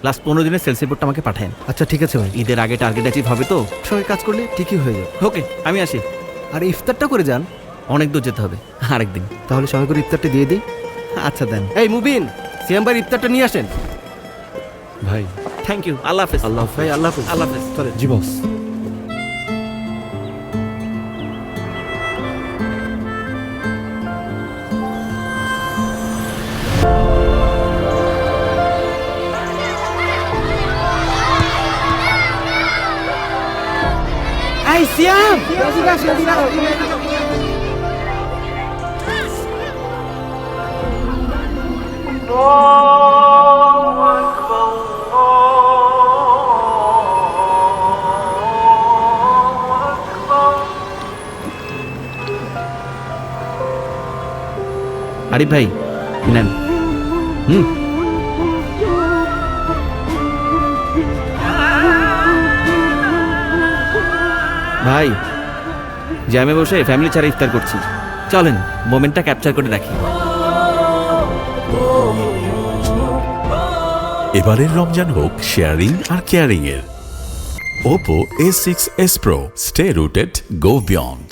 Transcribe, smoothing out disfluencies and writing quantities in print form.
Last 15 দিনের sales রিপোর্টটা আমাকে পাঠান। আচ্ছা ঠিক আছে ভাই, ঈদের আগে টার্গেট অ্যাচিভ হবে তো। সঙ্গে কাজ করলে ঠিকই হয়ে যাবে। ওকে, আমি আসি। আর ইফতারটা করে যান। অনেক দূর যেতে হবে, আরেকদিন। তাহলে সঙ্গে করে ইফতারটা দিয়ে দিই। আচ্ছা দেন। এই মুবিন, সিয়াম ভাই ইফতারটা নিয়ে আসেন। ভাই। থ্যাংক ইউ, আল্লাহ হাফেজ। আল্লাহ ভাই, আল্লাহ হাফেজ। আল্লাহ হাফেজ। চলেন। জি বস। এই সিয়াম, আরিফ ভাই নেন। ভাই জ্যামে বসে ফ্যামিলি ছাড়া ইফতার করছি, চলেন মোমেন্টটা ক্যাপচার করে রাখি। এবারের রমজান হোক শেয়ারিং আর কেয়ারিং এর। Oppo A6s Pro, stay rooted, go beyond.